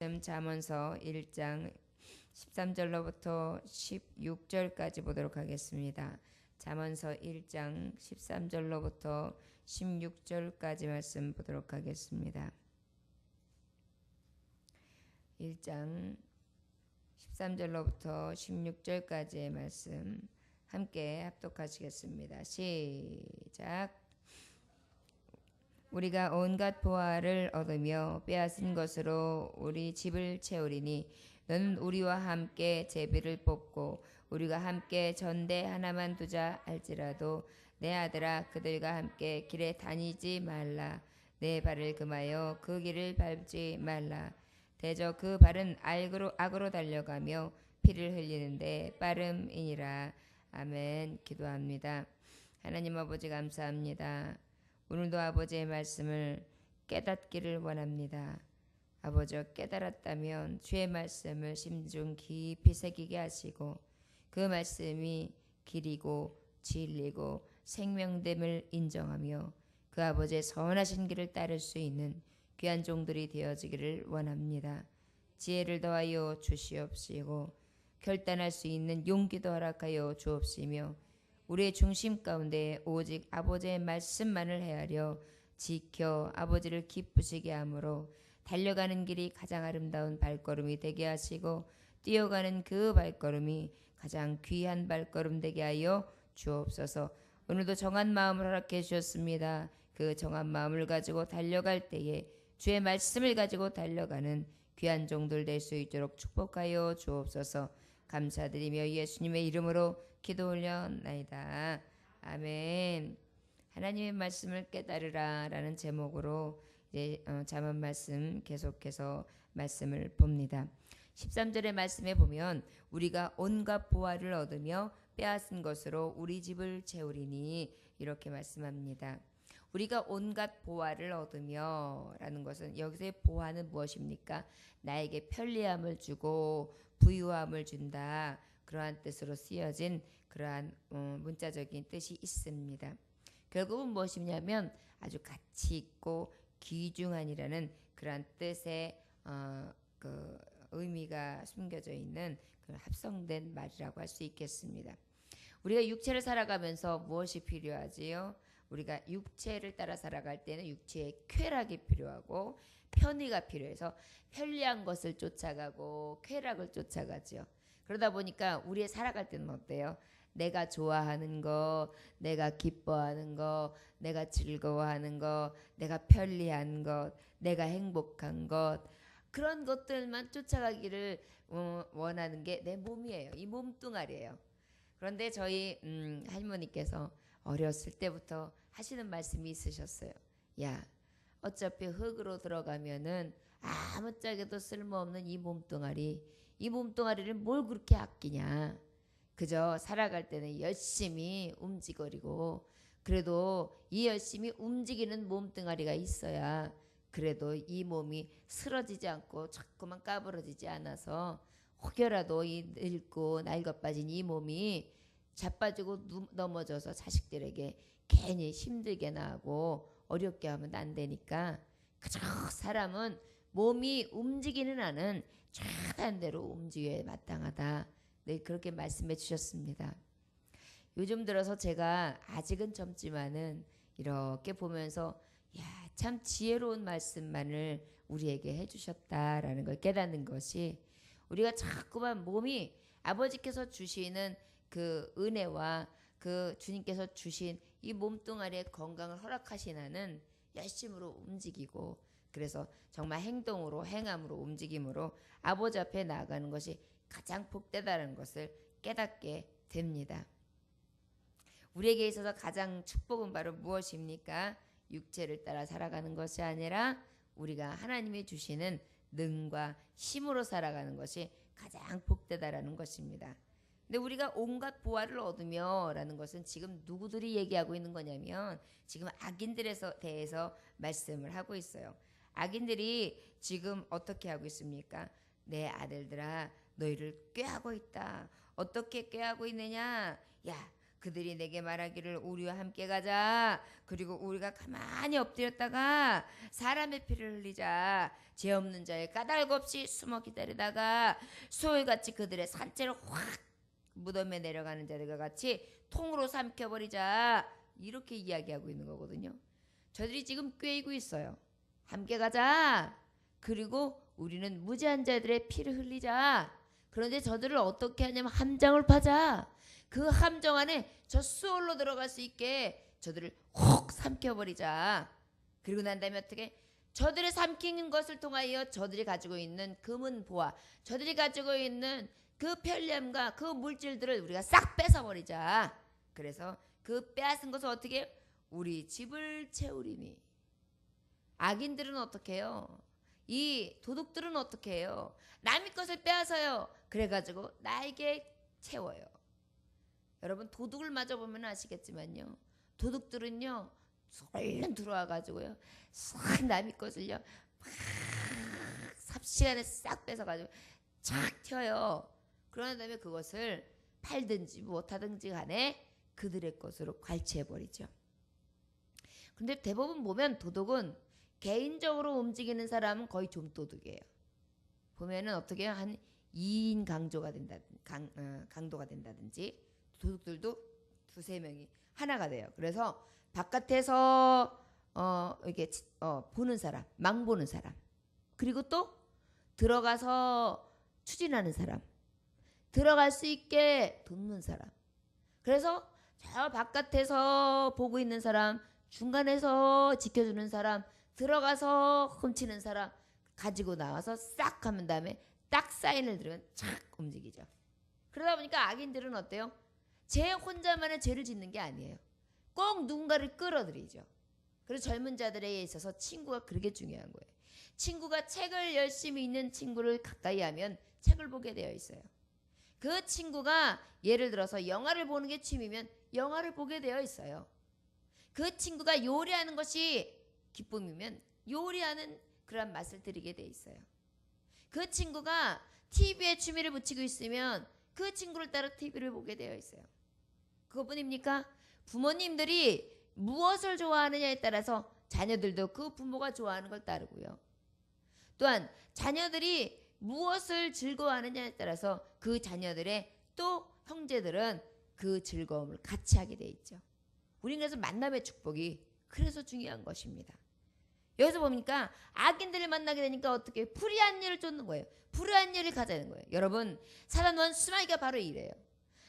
잠언서 1장 13절로부터 16절까지 보도록 하겠습니다. 잠언서 1장 13절로부터 16절까지 말씀 보도록 하겠습니다. 1장 13절로부터 16절까지의 말씀 함께 합독하시겠습니다. 시작. 우리가 온갖 보화를 얻으며 빼앗은 것으로 우리 집을 채우리니 너는 우리와 함께 제비를 뽑고 우리가 함께 전대 하나만 두자 할지라도 내 아들아 그들과 함께 길에 다니지 말라. 내 발을 금하여 그 길을 밟지 말라. 대저 그 발은 악으로 달려가며 피를 흘리는데 빠름이니라. 아멘. 기도합니다. 하나님 아버지 감사합니다. 오늘도 아버지의 말씀을 깨닫기를 원합니다. 아버지여 깨달았다면 주의 말씀을 심중 깊이 새기게 하시고 그 말씀이 길이고 진리고 생명됨을 인정하며 그 아버지의 선하신 길을 따를 수 있는 귀한 종들이 되어지기를 원합니다. 지혜를 더하여 주시옵시고 결단할 수 있는 용기도 허락하여 주옵시며 우리의 중심 가운데 오직 아버지의 말씀만을 헤아려 지켜 아버지를 기쁘시게 하므로 달려가는 길이 가장 아름다운 발걸음이 되게 하시고 뛰어가는 그 발걸음이 가장 귀한 발걸음 되게 하여 주옵소서. 오늘도 정한 마음을 허락해 주셨습니다. 그 정한 마음을 가지고 달려갈 때에 주의 말씀을 가지고 달려가는 귀한 종들 될 수 있도록 축복하여 주옵소서. 감사드리며 예수님의 이름으로 기도 올려나이다. 아멘. 하나님의 말씀을 깨달으라 라는 제목으로 이제 잠언 말씀 계속해서 말씀을 봅니다. 13절의 말씀에 보면 우리가 온갖 보화를 얻으며 빼앗은 것으로 우리 집을 채우리니 이렇게 말씀합니다. 우리가 온갖 보화를 얻으며 라는 것은 여기서의 보화는 무엇입니까? 나에게 편리함을 주고 부유함을 준다. 그러한 뜻으로 쓰여진 그러한 문자적인 뜻이 있습니다. 결국은 무엇이냐면 아주 가치 있고 귀중한이라는 그러한 뜻의 그 의미가 숨겨져 있는 그 합성된 말이라고 할 수 있겠습니다. 우리가 육체를 살아가면서 무엇이 필요하지요? 우리가 육체를 따라 살아갈 때는 육체의 쾌락이 필요하고 편의가 필요해서 편리한 것을 쫓아가고 쾌락을 쫓아가죠. 그러다 보니까 우리의 살아갈 때는 어때요? 내가 좋아하는 거, 내가 기뻐하는 거, 내가 즐거워하는 거, 내가 편리한 것, 내가 행복한 것 그런 것들만 쫓아가기를 원하는 게 내 몸이에요. 이 몸뚱아리예요. 그런데 저희 할머니께서 어렸을 때부터 하시는 말씀이 있으셨어요. 야, 어차피 흙으로 들어가면은 아무짝에도 쓸모없는 이 몸뚱아리를 뭘 그렇게 아끼냐. 그저 살아갈 때는 열심히 움직이고 그래도 이 열심히 움직이는 몸뚱아리가 있어야 그래도 이 몸이 쓰러지지 않고 자꾸만 까부러지지 않아서 혹여라도 이 늙고 낡아빠진 이 몸이 자빠지고 넘어져서 자식들에게 괜히 힘들게나 하고 어렵게 하면 안 되니까 그저 사람은 몸이 움직이는 한은 최대한 대로 움직여야 마땅하다. 네, 그렇게 말씀해 주셨습니다. 요즘 들어서 제가 아직은 젊지만은 이렇게 보면서 야, 참 지혜로운 말씀만을 우리에게 해주셨다라는 걸 깨닫는 것이 우리가 자꾸만 몸이 아버지께서 주시는 그 은혜와 그 주님께서 주신 이 몸뚱아리의 건강을 허락하시나는 열심으로 움직이고 그래서 정말 행동으로 행함으로 움직임으로 아버지 앞에 나아가는 것이 가장 복되다는 것을 깨닫게 됩니다. 우리에게 있어서 가장 축복은 바로 무엇입니까? 육체를 따라 살아가는 것이 아니라 우리가 하나님이 주시는 능과 힘으로 살아가는 것이 가장 복되다라는 것입니다. 근데 우리가 온갖 보화를 얻으며 라는 것은 지금 누구들이 얘기하고 있는 거냐면 지금 악인들에 대해서 말씀을 하고 있어요. 악인들이 지금 어떻게 하고 있습니까? 내 아들들아 너희를 꾀하고 있다. 어떻게 꾀하고 있느냐? 야, 그들이 내게 말하기를 우리와 함께 가자. 그리고 우리가 가만히 엎드렸다가 사람의 피를 흘리자. 죄 없는 자의 까닭 없이 숨어 기다리다가 소울같이 그들의 산채를 확 무덤에 내려가는 자들과 같이 통으로 삼켜버리자. 이렇게 이야기하고 있는 거거든요. 저들이 지금 꾀이고 있어요. 함께 가자. 그리고 우리는 무지한 자들의 피를 흘리자. 그런데 저들을 어떻게 하냐면 함정을 파자. 그 함정 안에 저 수월로 들어갈 수 있게 저들을 혹 삼켜버리자. 그리고 난 다음에 어떻게? 저들의 삼키는 것을 통하여 저들이 가지고 있는 금은 보화, 저들이 가지고 있는 그 편리함과 그 물질들을 우리가 싹 뺏어버리자. 그래서 그 빼앗은 것을 어떻게 해요? 우리 집을 채우리니. 악인들은 어떻게 해요? 이 도둑들은 어떻게 해요? 남의 것을 빼앗아요. 그래가지고 나에게 채워요. 여러분 도둑을 맞아보면 아시겠지만요. 도둑들은요. 얼른 들어와가지고요. 싹 남의 것을요. 막 삽시간에 싹 뺏어가지고 착 튀어요. 그러는 다음에 그것을 팔든지 못하든지 간에 그들의 것으로 괄치해버리죠. 근데 대부분 보면 도둑은 개인적으로 움직이는 사람은 거의 좀도둑이에요. 보면은 어떻게 해요? 한 2인 강도가 된다든지 도둑들도 두세 명이 하나가 돼요. 그래서 바깥에서 이렇게 보는 사람, 망 보는 사람, 그리고 또 들어가서 추진하는 사람, 들어갈 수 있게 돕는 사람. 그래서 저 바깥에서 보고 있는 사람, 중간에서 지켜주는 사람, 들어가서 훔치는 사람 가지고 나와서 싹 하면 다음에 딱 사인을 들으면 착 움직이죠. 그러다 보니까 악인들은 어때요? 제 혼자만의 죄를 짓는 게 아니에요. 꼭 누군가를 끌어들이죠. 그래서 젊은 자들에 있어서 친구가 그렇게 중요한 거예요. 친구가 책을 열심히 읽는 친구를 가까이 하면 책을 보게 되어 있어요. 그 친구가 예를 들어서 영화를 보는 게 취미면 영화를 보게 되어 있어요. 그 친구가 요리하는 것이 기쁨이면 요리하는 그런 맛을 들이게 돼 있어요. 그 친구가 TV에 취미를 붙이고 있으면 그 친구를 따라 TV를 보게 되어 있어요. 그것뿐입니까? 부모님들이 무엇을 좋아하느냐에 따라서 자녀들도 그 부모가 좋아하는 걸 따르고요. 또한 자녀들이 무엇을 즐거워하느냐에 따라서 그 자녀들의 또 형제들은 그 즐거움을 같이 하게 돼 있죠. 우리는 그래서 만남의 축복이 그래서 중요한 것입니다. 여기서 보니까 악인들을 만나게 되니까 어떻게 불의한 일을 쫓는 거예요. 불의한 일을 가자는 거예요. 여러분 사단 원수마귀가 바로 이래요.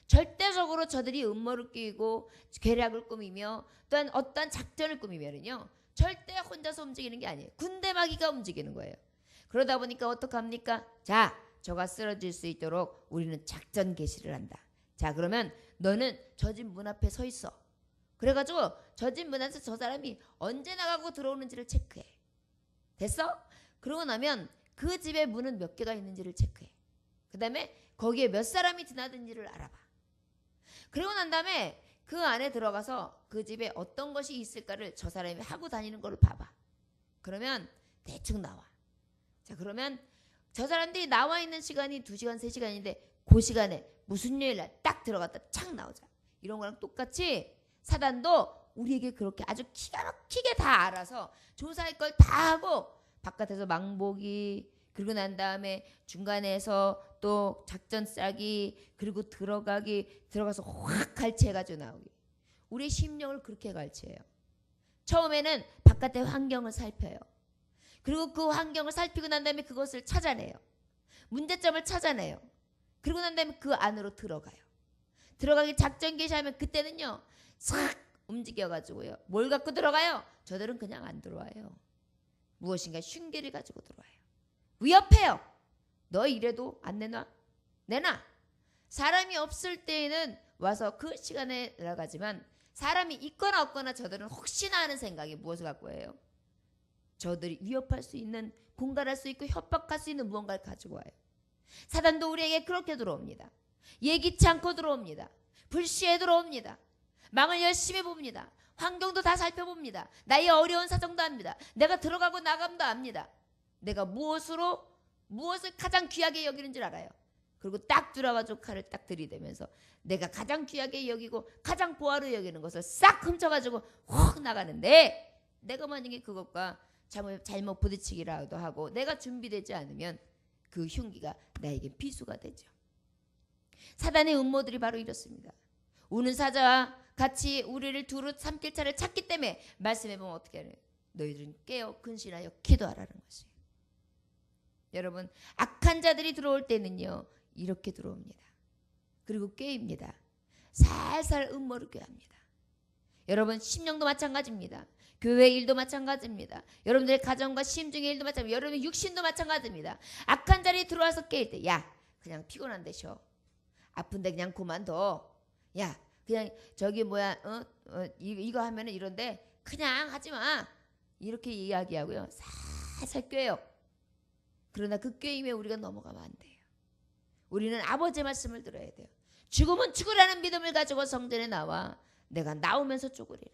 절대적으로 저들이 음모를 끼고 계략을 꾸미며 또한 어떤 작전을 꾸미면은요 절대 혼자서 움직이는 게 아니에요. 군대 마귀가 움직이는 거예요. 그러다 보니까 어떡합니까? 자, 저가 쓰러질 수 있도록 우리는 작전 개시를 한다. 자, 그러면 너는 저 집 문 앞에 서 있어. 그래가지고 저 집 문 앞에서 저 사람이 언제 나가고 들어오는지를 체크해. 됐어? 그러고 나면 그 집의 문은 몇 개가 있는지를 체크해. 그 다음에 거기에 몇 사람이 지나든지를 알아봐. 그러고 난 다음에 그 안에 들어가서 그 집에 어떤 것이 있을까를 저 사람이 하고 다니는 걸 봐봐. 그러면 대충 나와. 자, 그러면 저 사람들이 나와 있는 시간이 2시간, 3시간인데 그 시간에 무슨 요일날 딱 들어갔다 착 나오자. 이런 거랑 똑같이 사단도 우리에게 그렇게 아주 기가 막히게 다 알아서 조사할 걸 다 하고 바깥에서 망보기, 그리고 난 다음에 중간에서 또 작전 짜기, 그리고 들어가서 확 갈취해가지고 나오기. 우리의 심령을 그렇게 갈취해요. 처음에는 바깥의 환경을 살펴요. 그리고 그 환경을 살피고 난 다음에 그것을 찾아내요. 문제점을 찾아내요. 그리고 난 다음에 그 안으로 들어가요. 들어가기 작전 개시하면 그때는요 싹 움직여가지고요. 뭘 갖고 들어가요? 저들은 그냥 안 들어와요. 무엇인가 흉기를 가지고 들어와요. 위협해요. 너 이래도 안 내놔? 내놔. 사람이 없을 때에는 와서 그 시간에 들어가지만 사람이 있거나 없거나 저들은 혹시나 하는 생각이 무엇을 갖고 해요? 저들이 위협할 수 있는, 공갈할 수 있고 협박할 수 있는 무언가를 가지고 와요. 사단도 우리에게 그렇게 들어옵니다. 예기치 않고 들어옵니다. 불시에 들어옵니다. 망을 열심히 봅니다. 환경도 다 살펴봅니다. 나의 어려운 사정도 압니다. 내가 들어가고 나감도 압니다. 내가 무엇을 가장 귀하게 여기는 줄 알아요. 그리고 딱 들어가지고 칼을 딱 들이대면서 내가 가장 귀하게 여기고 가장 보화로 여기는 것을 싹 훔쳐가지고 확 나가는데, 내가 만약에 그것과 잘못 부딪히기라도 하고 내가 준비되지 않으면 그 흉기가 나에게 비수가 되죠. 사단의 음모들이 바로 이렇습니다. 우는 사자와 같이 우리를 두루 삼킬 차를 찾기 때문에 말씀해보면 어떻게 하냐, 너희들은 깨어 근신하여 기도하라는 것이에요. 여러분, 악한 자들이 들어올 때는요 이렇게 들어옵니다. 그리고 꾀입니다. 살살 음모를 꾀합니다. 여러분, 심령도 마찬가지입니다. 교회 일도 마찬가지입니다. 여러분들의 가정과 심중의 일도 마찬가지입니다. 여러분의 육신도 마찬가지입니다. 악한 자리 들어와서 깨일 때, 야 그냥 피곤한데 쉬어, 아픈데 그냥 그만둬, 야 그냥 저기 뭐야 이거 하면은 이런데 그냥 하지마, 이렇게 이야기하고요 살살 꾀요. 그러나 그 꾀임에 우리가 넘어가면 안 돼요. 우리는 아버지의 말씀을 들어야 돼요. 죽으면 죽으라는 믿음을 가지고 성전에 나와 내가 나오면서 죽으리라.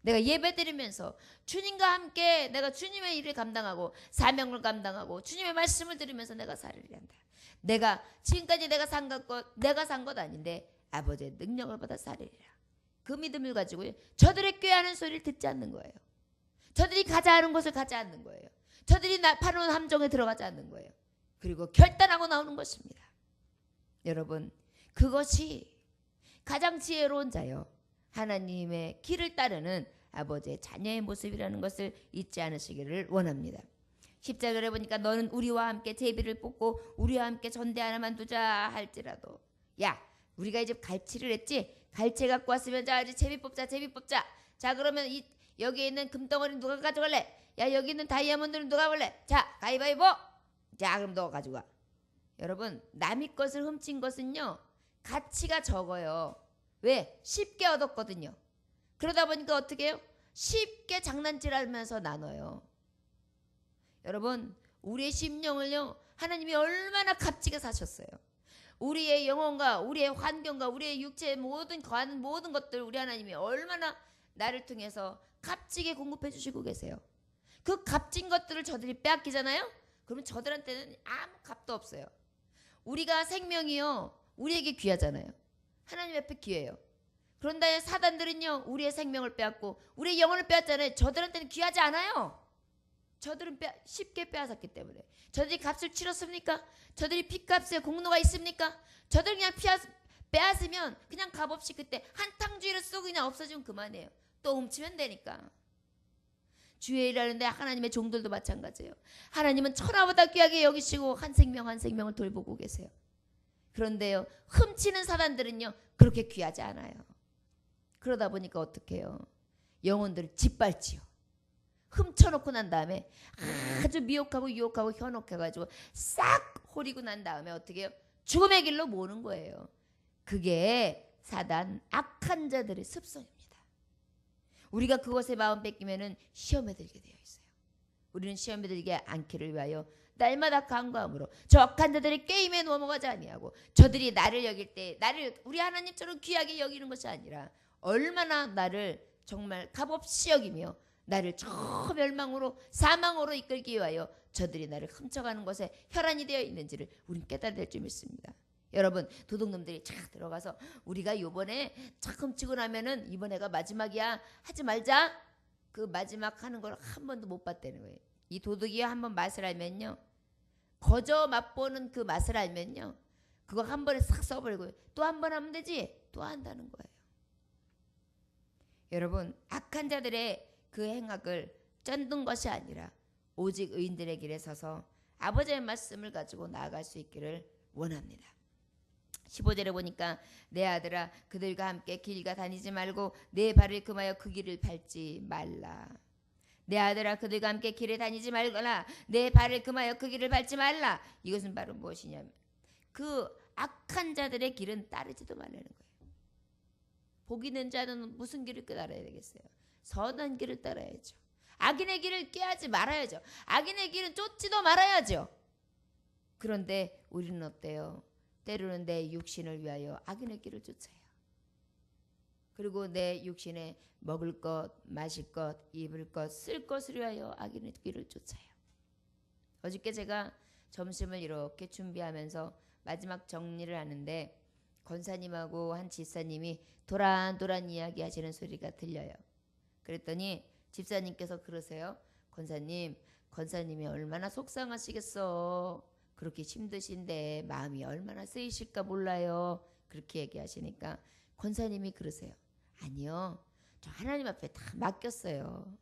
내가 예배드리면서 주님과 함께 내가 주님의 일을 감당하고 사명을 감당하고 주님의 말씀을 들으면서 내가 살으리라 한다. 내가 지금까지 내가 산 것 아닌데 아버지의 능력을 받아 살으리라. 그 믿음을 가지고 저들의 꾀하는 소리를 듣지 않는 거예요. 저들이 가자 하는 곳을 가지 않는 거예요. 저들이 파놓은 함정에 들어가지 않는 거예요. 그리고 결단하고 나오는 것입니다. 여러분, 그것이 가장 지혜로운 자요, 하나님의 길을 따르는 아버지의 자녀의 모습이라는 것을 잊지 않으시기를 원합니다. 10절에 보니까 너는 우리와 함께 제비를 뽑고 우리와 함께 전대 하나만 두자 할지라도, 야 우리가 이제 갈치를 했지, 갈치 갖고 왔으면 자 이제 제비 뽑자. 자 그러면 여기에 있는 금덩어리 누가 가져갈래? 야 여기 있는 다이아몬드는 누가 볼래? 자 가위바위보. 자 그럼 너가 가지고 와. 여러분, 남의 것을 훔친 것은요 가치가 적어요. 왜? 쉽게 얻었거든요. 그러다 보니까 어떻게 해요? 쉽게 장난질하면서 나눠요. 여러분, 우리의 심령을요 하나님이 얼마나 값지게 사셨어요. 우리의 영혼과 우리의 환경과 우리의 육체의 모든 것들 우리 하나님이 얼마나 나를 통해서 값지게 공급해 주시고 계세요. 그 값진 것들을 저들이 빼앗기잖아요. 그러면 저들한테는 아무 값도 없어요. 우리가 생명이요 우리에게 귀하잖아요. 하나님 앞에 귀해요. 그런데 사단들은요 우리의 생명을 빼앗고 우리의 영혼을 빼앗잖아요. 저들한테는 귀하지 않아요. 저들은 쉽게 빼앗았기 때문에. 저들이 값을 치렀습니까? 저들이 핏값에 공로가 있습니까? 저들 그냥 빼앗으면 그냥 값없이 그때 한탕주의를 쓰고 그냥 없어지면 그만이에요. 또 훔치면 되니까. 주의 일하는데 하나님의 종들도 마찬가지예요. 하나님은 천하보다 귀하게 여기시고 한 생명 한 생명을 돌보고 계세요. 그런데요 훔치는 사단들은요 그렇게 귀하지 않아요. 그러다 보니까 어떻게 해요? 영혼들을 짓밟지요. 훔쳐놓고 난 다음에 아주 미혹하고 유혹하고 현혹해가지고 싹 호리고 난 다음에 어떻게 해요? 죽음의 길로 모는 거예요. 그게 사단 악한 자들의 습성입니다. 우리가 그것에 마음 뺏기면은 시험에 들게 되어 있어요. 우리는 시험에 들게 않기를 위하여 날마다 간구함으로 저 악한 자들의 게임에 넘어가지 아니하고, 저들이 나를 여길 때 나를 우리 하나님처럼 귀하게 여기는 것이 아니라 얼마나 나를 정말 값없이 여기며 나를 저 멸망으로 사망으로 이끌기 위하여 저들이 나를 훔쳐가는 것에 혈안이 되어 있는지를 우리는 깨달아야 될 줄 믿습니다. 여러분, 도둑놈들이 착 들어가서 우리가 요번에 착 훔치고 나면은 이번에가 마지막이야 하지 말자, 그 마지막 하는 걸 한 번도 못 봤다는 거예요. 이 도둑이 한번 맛을 알면요, 거저 맛보는 그 맛을 알면요 그거 한 번에 싹 써버리고 또 한 번 하면 되지 또 한다는 거예요. 여러분, 악한 자들의 그 행악을 쫓는 것이 아니라 오직 의인들의 길에 서서 아버지의 말씀을 가지고 나아갈 수 있기를 원합니다. 15절에 보니까 내 아들아 그들과 함께 길가 다니지 말고 내 발을 금하여 그 길을 밟지 말라. 내 아들아 그들과 함께 길에 다니지 말거나 내 발을 금하여 그 길을 밟지 말라. 이것은 바로 무엇이냐면 그 악한 자들의 길은 따르지도 말라는 거예요. 복 있는 자는 무슨 길을 따라야 되겠어요? 선한 길을 따라야죠. 악인의 길을 꾀하지 말아야죠. 악인의 길은 쫓지도 말아야죠. 그런데 우리는 어때요? 때로는 내 육신을 위하여 악인의 길을 쫓아요. 그리고 내 육신에 먹을 것, 마실 것, 입을 것, 쓸 것을 위하여 악인의 길을 쫓아요. 어저께 제가 점심을 이렇게 준비하면서 마지막 정리를 하는데 권사님하고 한 집사님이 도란도란 이야기하시는 소리가 들려요. 그랬더니 집사님께서 그러세요. 권사님이 얼마나 속상하시겠어. 그렇게 힘드신데 마음이 얼마나 쓰이실까 몰라요. 그렇게 얘기하시니까 권사님이 그러세요. 아니요, 저 하나님 앞에 다 맡겼어요.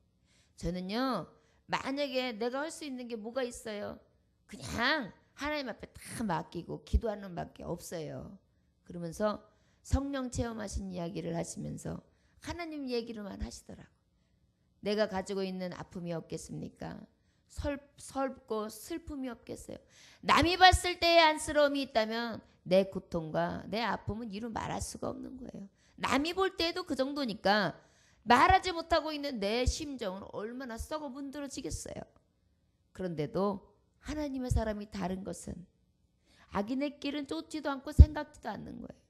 저는요, 만약에 내가 할 수 있는 게 뭐가 있어요? 그냥 하나님 앞에 다 맡기고 기도하는 밖에 없어요. 그러면서 성령 체험하신 이야기를 하시면서 하나님 얘기로만 하시더라고. 내가 가지고 있는 아픔이 없겠습니까? 설고 슬픔이 없겠어요? 남이 봤을 때의 안쓰러움이 있다면 내 고통과 내 아픔은 이루 말할 수가 없는 거예요. 남이 볼 때에도 그 정도니까 말하지 못하고 있는 내 심정은 얼마나 썩어 문드러지겠어요. 그런데도 하나님의 사람이 다른 것은 악인의 길은 쫓지도 않고 생각지도 않는 거예요.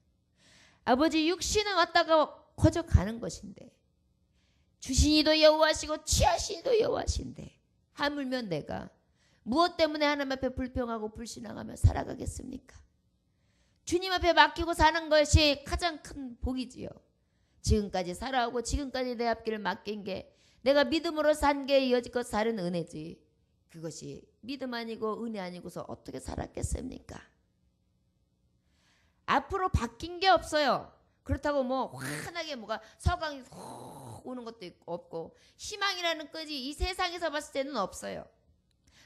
아버지 육신은 왔다가 거저 가는 것인데 주신이도 여호와시고 취하신이도 여호와신데 하물며 내가 무엇 때문에 하나님 앞에 불평하고 불신앙하며 살아가겠습니까? 주님 앞에 맡기고 사는 것이 가장 큰 복이지요. 지금까지 살아오고 지금까지 내 앞길을 맡긴 게 내가 믿음으로 산 게 여지껏 사는 은혜지. 그것이 믿음 아니고 은혜 아니고서 어떻게 살았겠습니까? 앞으로 바뀐 게 없어요. 그렇다고 뭐 환하게 뭐가 서강이 훅 오는 것도 없고 희망이라는 끝이 이 세상에서 봤을 때는 없어요.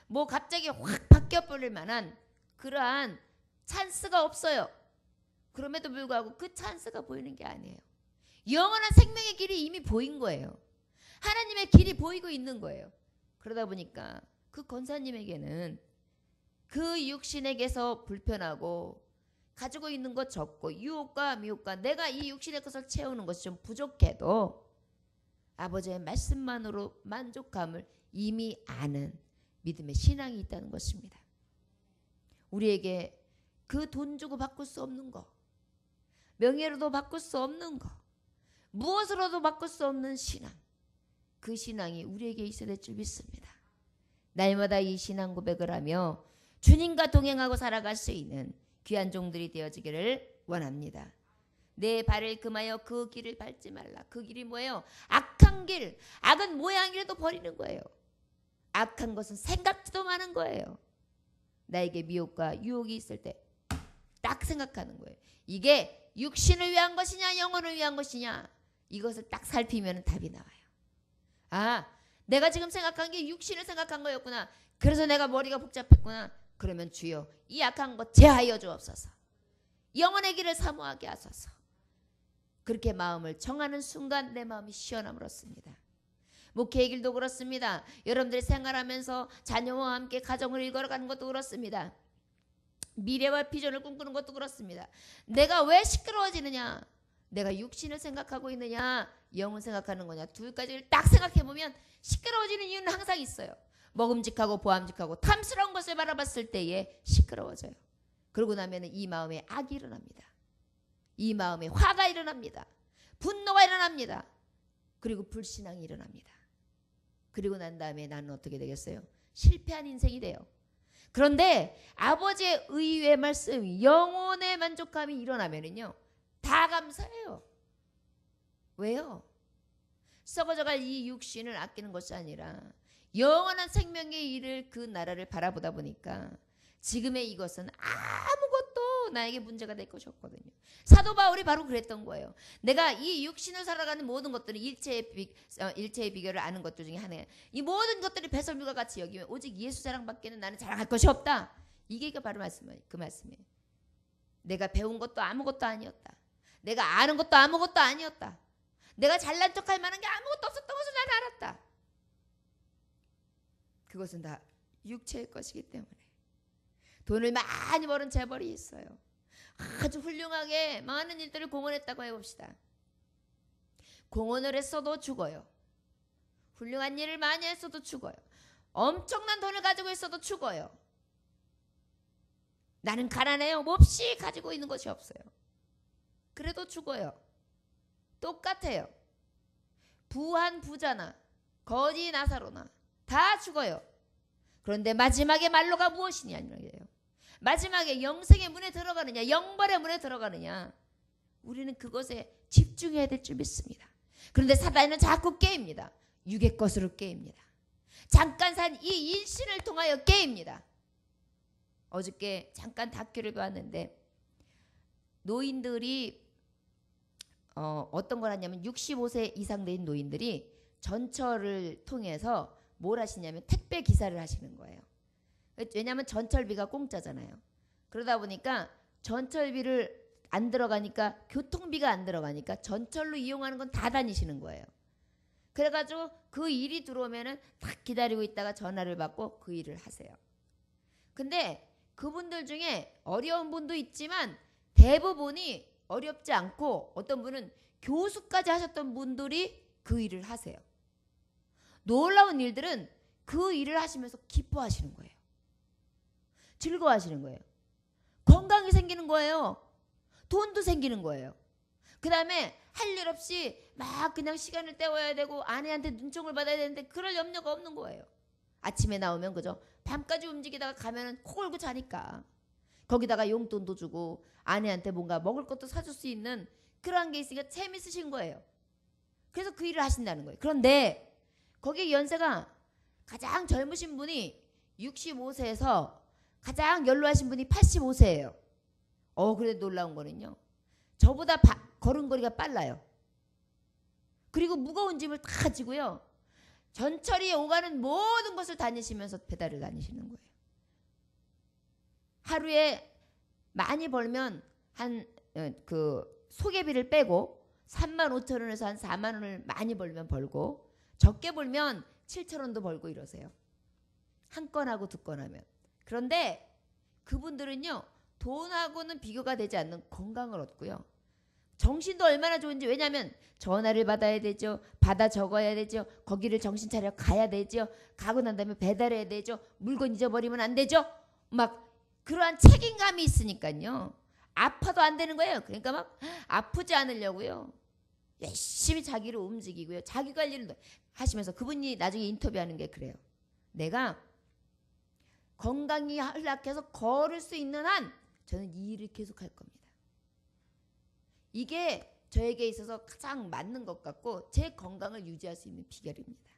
뭐 갑자기 확 바뀌어버릴 만한 그러한 찬스가 없어요. 그럼에도 불구하고 그 찬스가 보이는 게 아니에요. 영원한 생명의 길이 이미 보인 거예요. 하나님의 길이 보이고 있는 거예요. 그러다 보니까 그 권사님에게는 그 육신에게서 불편하고 가지고 있는 것 적고 유혹과 미혹과 내가 이 육신의 것을 채우는 것이 좀 부족해도 아버지의 말씀만으로 만족감을 이미 아는 믿음의 신앙이 있다는 것입니다. 우리에게 그 돈 주고 바꿀 수 없는 거, 명예로도 바꿀 수 없는 거, 무엇으로도 바꿀 수 없는 신앙, 그 신앙이 우리에게 있어야 될 줄 믿습니다. 날마다 이 신앙 고백을 하며 주님과 동행하고 살아갈 수 있는 귀한 종들이 되어지기를 원합니다. 내 발을 금하여 그 길을 밟지 말라. 그 길이 뭐예요? 악한 길, 악은 모양이라도 버리는 거예요. 악한 것은 생각지도 마는 거예요. 나에게 미혹과 유혹이 있을 때 딱 생각하는 거예요. 이게 육신을 위한 것이냐 영혼을 위한 것이냐, 이것을 딱 살피면 답이 나와요. 아, 내가 지금 생각한 게 육신을 생각한 거였구나. 그래서 내가 머리가 복잡했구나. 그러면 주여 이 악한 것 제하여 주옵소서. 영혼의 길을 사모하게 하소서. 그렇게 마음을 정하는 순간 내 마음이 시원함으로습니다. 목회의 길도 그렇습니다. 여러분들이 생활하면서 자녀와 함께 가정을 이끌어가는 것도 그렇습니다. 미래와 비전을 꿈꾸는 것도 그렇습니다. 내가 왜 시끄러워지느냐? 내가 육신을 생각하고 있느냐 영혼 생각하는 거냐, 두 가지를 딱 생각해보면 시끄러워지는 이유는 항상 있어요. 먹음직하고 보암직하고 탐스러운 것을 바라봤을 때에 시끄러워져요. 그러고 나면 이 마음에 악이 일어납니다. 이 마음에 화가 일어납니다. 분노가 일어납니다. 그리고 불신앙이 일어납니다. 그리고 난 다음에 나는 어떻게 되겠어요? 실패한 인생이 돼요. 그런데 아버지의 의의 말씀, 영혼의 만족감이 일어나면은요, 다 감사해요. 왜요? 썩어져갈 이 육신을 아끼는 것이 아니라 영원한 생명의 일을, 그 나라를 바라보다 보니까 지금의 이것은 아무것도 나에게 문제가 될 것이 없거든요. 사도 바울이 바로 그랬던 거예요. 내가 이 육신을 살아가는 모든 것들은 일체의 비결을 아는 것들 중에 하나예요. 이 모든 것들이 배설물과 같이 여기면 오직 예수 자랑밖에는 나는 자랑할 것이 없다. 이게 바로 그 말씀이에요. 내가 배운 것도 아무것도 아니었다. 내가 아는 것도 아무것도 아니었다. 내가 잘난 척할 만한 게 아무것도 없었던 것을 나는 알았다. 그것은 다 육체의 것이기 때문에. 돈을 많이 버는 재벌이 있어요. 아주 훌륭하게 많은 일들을 공헌했다고 해봅시다. 공헌을 했어도 죽어요. 훌륭한 일을 많이 했어도 죽어요. 엄청난 돈을 가지고 있어도 죽어요. 나는 가난해요. 몹시 가지고 있는 것이 없어요. 그래도 죽어요. 똑같아요. 부한 부자나 거지 나사로나 다 죽어요. 그런데 마지막에 말로가 무엇이냐는 거예요. 마지막에 영생의 문에 들어가느냐, 영벌의 문에 들어가느냐, 우리는 그것에 집중해야 될 줄 믿습니다. 그런데 사단은 자꾸 깨입니다. 육의 것으로 깨입니다. 잠깐 산 이 일신을 통하여 깨입니다. 어저께 잠깐 다큐를 봤는데 노인들이 어떤 걸 하냐면 65세 이상 된 노인들이 전철을 통해서 뭘 하시냐면 택배 기사를 하시는 거예요. 왜냐하면 전철비가 공짜잖아요. 그러다 보니까 전철비를 안 들어가니까, 교통비가 안 들어가니까 전철로 이용하는 건 다 다니시는 거예요. 그래가지고 그 일이 들어오면은 딱 기다리고 있다가 전화를 받고 그 일을 하세요. 근데 그분들 중에 어려운 분도 있지만 대부분이 어렵지 않고, 어떤 분은 교수까지 하셨던 분들이 그 일을 하세요. 놀라운 일들은 그 일을 하시면서 기뻐하시는 거예요. 즐거워하시는 거예요. 건강이 생기는 거예요. 돈도 생기는 거예요. 그 다음에 할 일 없이 막 그냥 시간을 때워야 되고 아내한테 눈총을 받아야 되는데 그럴 염려가 없는 거예요. 아침에 나오면 그죠, 밤까지 움직이다가 가면은 코 골고 자니까 거기다가 용돈도 주고 아내한테 뭔가 먹을 것도 사줄 수 있는 그러한 게 있으니까 재밌으신 거예요. 그래서 그 일을 하신다는 거예요. 그런데 거기에 연세가 가장 젊으신 분이 65세에서 가장 연로하신 분이 85세예요. 그런데 놀라운 거는요, 저보다 걸음걸이가 빨라요. 그리고 무거운 짐을 다 지고요, 전철이 오가는 모든 곳을 다니시면서 배달을 다니시는 거예요. 하루에 많이 벌면 그 소개비를 빼고 35,000원에서 한 4만 원을 많이 벌면 벌고, 적게 벌면 7,000원도 벌고 이러세요. 한 건하고 두 건 하면. 그런데 그분들은요, 돈하고는 비교가 되지 않는 건강을 얻고요, 정신도 얼마나 좋은지. 왜냐하면 전화를 받아야 되죠, 받아 적어야 되죠, 거기를 정신 차려 가야 되죠, 가고 난 다음에 배달해야 되죠, 물건 잊어버리면 안 되죠. 막 그러한 책임감이 있으니까요, 아파도 안 되는 거예요. 그러니까 막 아프지 않으려고요, 열심히 자기를 움직이고요, 자기 관리를 하시면서, 그분이 나중에 인터뷰하는 게 그래요. 내가 건강이 허락해서 걸을 수 있는 한 저는 이 일을 계속 할 겁니다. 이게 저에게 있어서 가장 맞는 것 같고 제 건강을 유지할 수 있는 비결입니다.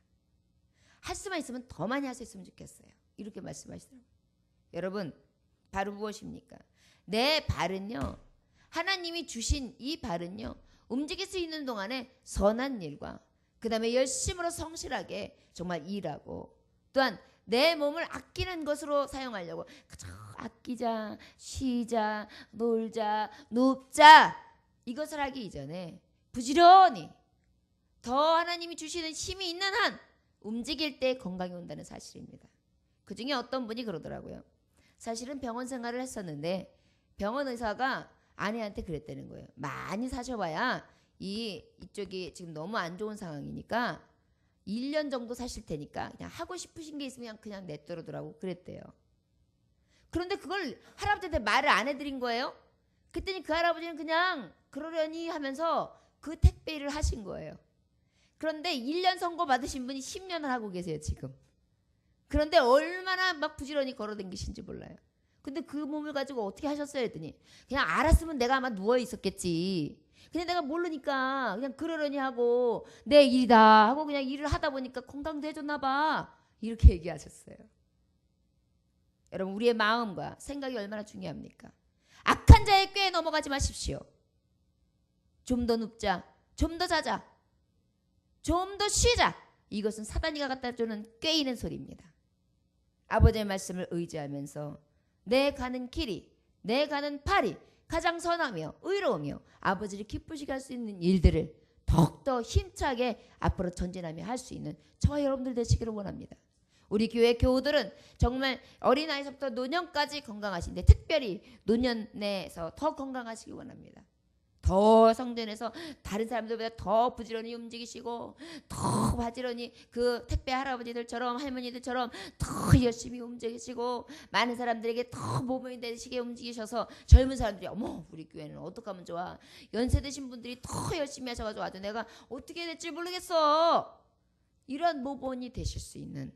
할 수만 있으면 더 많이 할 수 있으면 좋겠어요. 이렇게 말씀하시더라고요. 여러분, 발은 무엇입니까? 내 발은요, 하나님이 주신 이 발은요, 움직일 수 있는 동안에 선한 일과 그 다음에 열심으로 성실하게 정말 일하고, 또한 내 몸을 아끼는 것으로 사용하려고, 아끼자, 쉬자, 놀자, 눕자, 이것을 하기 이전에 부지런히 더 하나님이 주시는 힘이 있는 한 움직일 때 건강이 온다는 사실입니다. 그 중에 어떤 분이 그러더라고요. 사실은 병원 생활을 했었는데 병원 의사가 아내한테 그랬다는 거예요. 많이 사셔봐야 이쪽이 지금 너무 안 좋은 상황이니까 1년 정도 사실 테니까 그냥 하고 싶으신 게 있으면 그냥 내버려두라고 그랬대요. 그런데 그걸 할아버지한테 말을 안 해드린 거예요. 그랬더니 그 할아버지는 그냥 그러려니 하면서 그 택배 일을 하신 거예요. 그런데 1년 선고 받으신 분이 10년을 하고 계세요 지금. 그런데 얼마나 막 부지런히 걸어다니신지 몰라요. 근데 그 몸을 가지고 어떻게 하셨어요 했더니, 그냥 알았으면 내가 아마 누워 있었겠지, 그냥 내가 모르니까 그냥 그러려니 하고 내 일이다 하고 그냥 일을 하다 보니까 건강도 해줬나 봐, 이렇게 얘기하셨어요. 여러분, 우리의 마음과 생각이 얼마나 중요합니까? 악한 자의 꾀에 넘어가지 마십시오. 좀 더 눕자, 좀 더 자자, 좀 더 쉬자, 이것은 사단이가 갖다 주는 꾀이는 소리입니다. 아버지의 말씀을 의지하면서 내 가는 길이, 내 가는 발이 가장 선하며 의로우며 아버지를 기쁘시게 할 수 있는 일들을 더욱더 힘차게 앞으로 전진하며 할 수 있는 저와 여러분들 되시기를 원합니다. 우리 교회 교우들은 정말 어린아이서부터 노년까지 건강하신데 특별히 노년에서 더 건강하시기 원합니다. 더 성전에서 다른 사람들보다 더 부지런히 움직이시고 더 부지런히 그 택배 할아버지들처럼 할머니들처럼 더 열심히 움직이시고 많은 사람들에게 더 모범이 되시게 움직이셔서 젊은 사람들이 어머 우리 교회는 어떻게 하면 좋아, 연세 드신 분들이 더 열심히 하셔가지고 아주 내가 어떻게 해야 될지 모르겠어, 이런 모범이 되실 수 있는,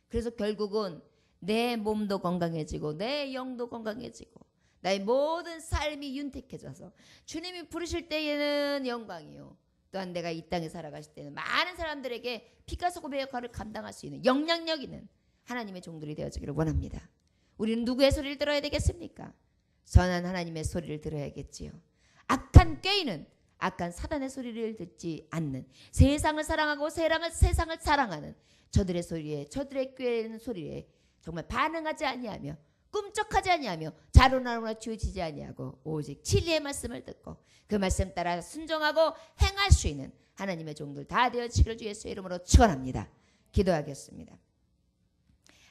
그래서 결국은 내 몸도 건강해지고 내 영도 건강해지고 나의 모든 삶이 윤택해져서 주님이 부르실 때에는 영광이요, 또한 내가 이 땅에 살아가실 때는 많은 사람들에게 피카소고의 역할을 감당할 수 있는 영향력 있는 하나님의 종들이 되어지기를 원합니다. 우리는 누구의 소리를 들어야 되겠습니까? 선한 하나님의 소리를 들어야겠지요. 악한 꾀인은 악한 사단의 소리를 듣지 않는, 세상을 사랑하고 세상을 사랑하는 저들의 소리에, 저들의 꾀는 소리에 정말 반응하지 아니하며 꿈쩍하지 아니하며 자로나로나 치우치지 아니하고 오직 진리의 말씀을 듣고 그 말씀 따라 순종하고 행할 수 있는 하나님의 종들 다 되어지기를 주 예수의 이름으로 축원합니다. 기도하겠습니다.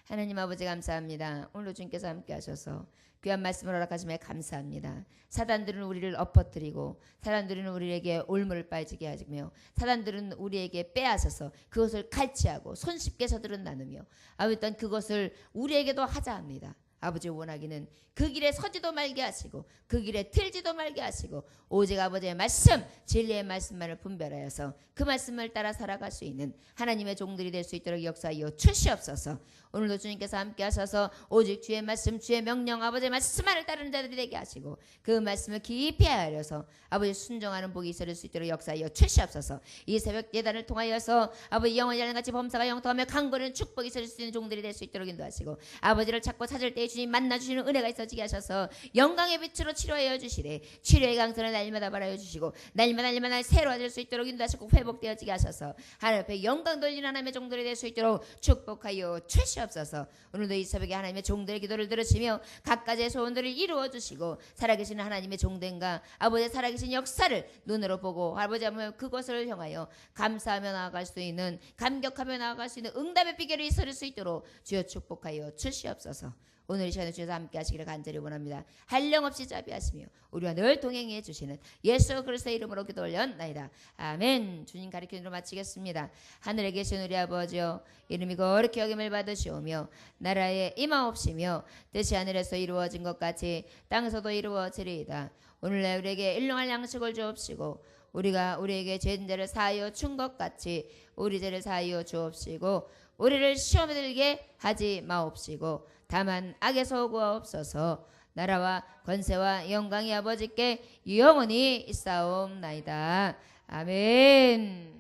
하나님 아버지 감사합니다. 오늘도 주님께서 함께 하셔서 귀한 말씀을 허락하심에 감사합니다. 사단들은 우리를 엎어뜨리고 사단들은 우리에게 올무를 빠지게 하며 사단들은 우리에게 빼앗아서 그것을 칼치하고 손쉽게 저들은 나누며 아버지 또한 그것을 우리에게도 하자 합니다. 아버지 원하기는 그 길에 서지도 말게 하시고 그 길에 틀지도 말게 하시고 오직 아버지의 말씀, 진리의 말씀만을 분별하여서 그 말씀을 따라 살아갈 수 있는 하나님의 종들이 될 수 있도록 역사하여 주시옵소서. 오늘도 주님께서 함께 하셔서 오직 주의 말씀, 주의 명령, 아버지의 말씀만을 따르는 자들이 되게 하시고 그 말씀을 깊이 헤아려서 아버지 순종하는 복이 있을 수 있도록 역사하여 주시옵소서. 이 새벽 예단을 통하여서 아버지 영원히 하나님같이 범사가 영통하며 강건한 축복이 있을 수 있는 종들이 될 수 있도록 인도하시고 아버지를 찾고 찾을 때에 주님 만나주시는 은혜가 있어지게 하셔서 영광의 빛으로 치료하여 주시되 치료의 강선을 날마다 바라여 주시고 날마다 새로워질 수 있도록 인도하시고 회복되어지게 하셔서 하나님 앞에 영광 돌리는 하나님의 종들이 될 수 있도록 축복하여 주시옵소서. 오늘도 이 새벽에 하나님의 종들의 기도를 들으시며 각가지의 소원들을 이루어 주시고 살아계시는 하나님의 종들과 아버지의 살아계신 역사를 눈으로 보고 아버지 하면 그것을 향하여 감사하며 나아갈 수 있는, 감격하며 나아갈 수 있는 응답의 비결이 있을 수 있도록 주여 축복하여 주시옵소서. 오늘 이 시간에 주셔서 함께 하시기를 간절히 원합니다. 한량없이 자비하시며 우리와 늘 동행해 주시는 예수 그리스도의 이름으로 기도 올렸나이다. 아멘. 주님 가르치는 대로 마치겠습니다. 하늘에 계신 우리 아버지여, 이름이 거룩히 여김을 받으시오며 나라에 임하옵시며 뜻이 하늘에서 이루어진 것 같이 땅에서도 이루어지리이다. 오늘날 우리에게 일용할 양식을 주옵시고 우리가 우리에게 죄인들을 사하여 준 것 같이 우리 죄를 사하여 주옵시고 우리를 시험에 들게 하지 마옵시고 다만 악에서 구하옵소서. 나라와 권세와 영광이 아버지께 영원히 있사옵나이다. 아멘.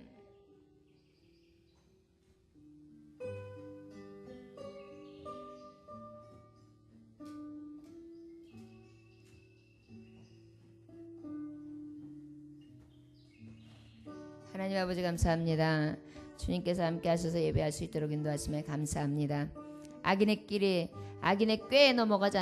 하나님 아버지 감사합니다. 주님께서 함께 하셔서 예배할 수 있도록 인도하심에 감사합니다. 악인의 꾀에 넘어가지